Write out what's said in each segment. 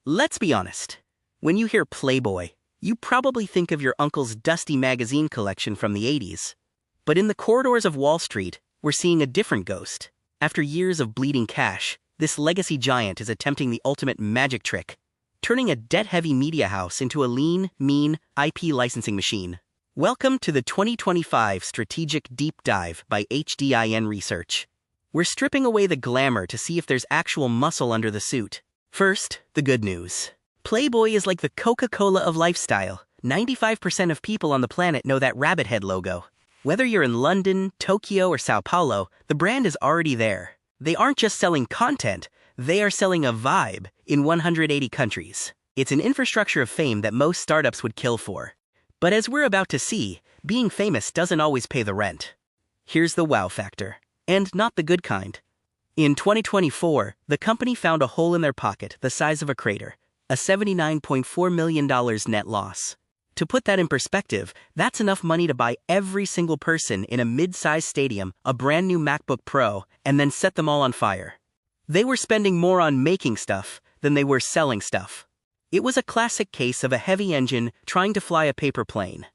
Let's be honest. When you hear Playboy, you probably think of your uncle's dusty magazine collection from the 80s. But in the corridors of Wall Street, we're seeing a different ghost. After years of bleeding cash, this legacy giant is attempting the ultimate magic trick, turning a debt-heavy media house into a lean, mean IP licensing machine. Welcome to the 2025 Strategic Deep Dive by HDIN Research. We're stripping away the glamour to see if there's actual muscle under the suit. First, the good news. Playboy is like the Coca-Cola of lifestyle. 95% of people on the planet know that rabbit head logo. Whether you're in London, Tokyo, or Sao Paulo, the brand is already there. They aren't just selling content, they are selling a vibe in 180 countries. It's an infrastructure of fame that most startups would kill for. But as we're about to see, being famous doesn't always pay the rent. Here's the wow factor, and not the good kind. In 2024, the company found a hole in their pocket the size of a crater, a $79.4 million net loss. To put that in perspective, that's enough money to buy every single person in a mid-sized stadium a brand new MacBook Pro and then set them all on fire. They were spending more on making stuff than they were selling stuff. It was a classic case of a heavy engine trying to fly a paper plane.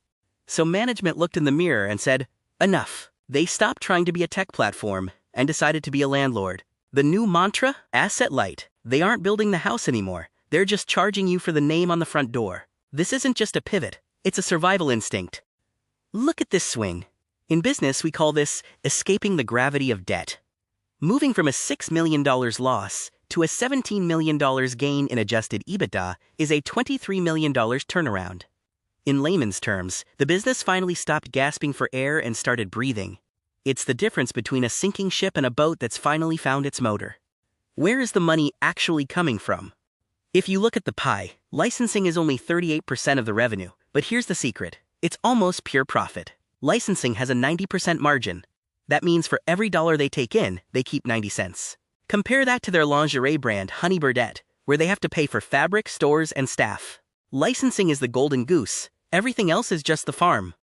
So management looked in the mirror and said, enough. They stopped trying to be a tech platform and decided to be a landlord. The new mantra? Asset light. They aren't building the house anymore. They're just charging you for the name on the front door. This isn't just a pivot, it's a survival instinct. Look at this swing. In business, we call this escaping the gravity of debt. Moving from a $6 million loss to a $17 million gain in adjusted EBITDA is a $23 million turnaround. In layman's terms, the business finally stopped gasping for air and started breathing. It's the difference between a sinking ship and a boat that's finally found its motor. Where is the money actually coming from? If you look at the pie, licensing is only 38% of the revenue, but here's the secret. It's almost pure profit. Licensing has a 90% margin. That means for every dollar they take in, they keep 90 cents. Compare that to their lingerie brand Honey Birdette, where they have to pay for fabric, stores, and staff. Licensing is the golden goose. Everything else is just the farm.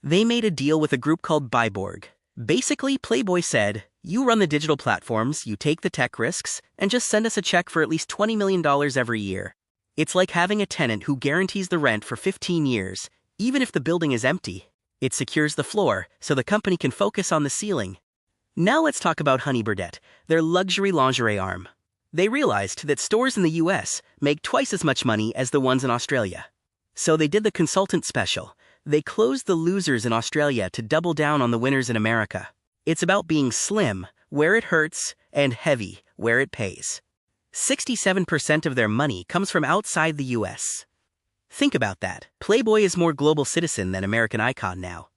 They made a deal with a group called PLBY. Basically, Playboy said, you run the digital platforms, you take the tech risks, and just send us a check for at least $20 million every year. It's like having a tenant who guarantees the rent for 15 years, even if the building is empty. It secures the floor, so the company can focus on the ceiling. Now let's talk about Honey Birdette, their luxury lingerie arm. They realized that stores in the US make twice as much money as the ones in Australia. So they did the consultant special. They closed the losers in Australia to double down on the winners in America. It's about being slim, where it hurts, and heavy, where it pays. 67% of their money comes from outside the US. Think about that. Playboy is more global citizen than American icon now.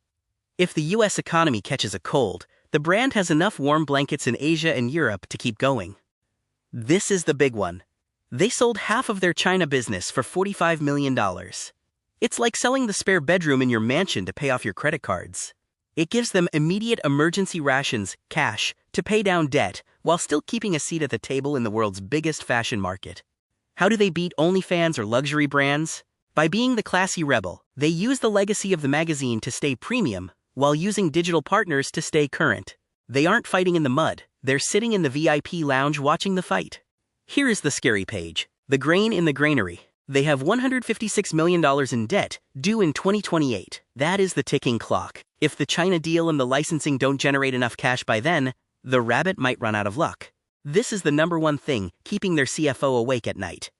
If the US economy catches a cold, the brand has enough warm blankets in Asia and Europe to keep going. This is the big one. They sold half of their China business for $45 million. It's like selling the spare bedroom in your mansion to pay off your credit cards. It gives them immediate emergency rations, cash, to pay down debt, while still keeping a seat at the table in the world's biggest fashion market. How do they beat OnlyFans or luxury brands? By being the classy rebel, they use the legacy of the magazine to stay premium, while using digital partners to stay current. They aren't fighting in the mud, they're sitting in the VIP lounge watching the fight. Here is the scary page. The grain in the granary. They have $156 million in debt, due in 2028. That is the ticking clock. If the China deal and the licensing don't generate enough cash by then, the rabbit might run out of luck. This is the number one thing keeping their CFO awake at night.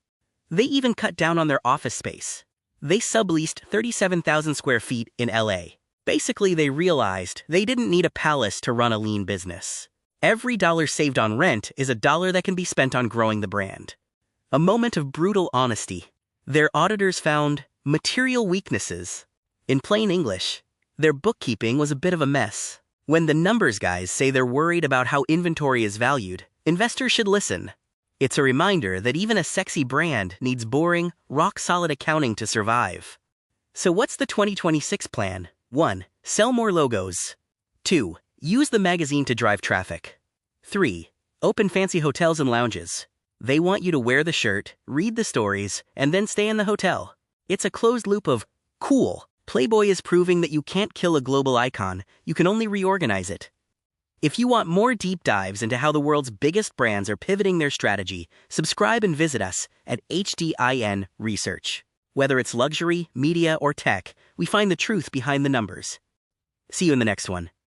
They even cut down on their office space. They subleased 37,000 square feet in LA. Basically, they realized they didn't need a palace to run a lean business. Every dollar saved on rent is a dollar that can be spent on growing the brand. A moment of brutal honesty. Their auditors found material weaknesses. In plain English, their bookkeeping was a bit of a mess. When the numbers guys say they're worried about how inventory is valued, investors should listen. It's a reminder that even a sexy brand needs boring, rock-solid accounting to survive. So what's the 2026 plan? 1. Sell more logos. 2. Use the magazine to drive traffic. 3. Open fancy hotels and lounges. They want you to wear the shirt, read the stories, and then stay in the hotel. It's a closed loop of cool. Playboy is proving that you can't kill a global icon, you can only reorganize it. If you want more deep dives into how the world's biggest brands are pivoting their strategy, subscribe and visit us at HDIN Research. Whether it's luxury, media, or tech, we find the truth behind the numbers. See you in the next one.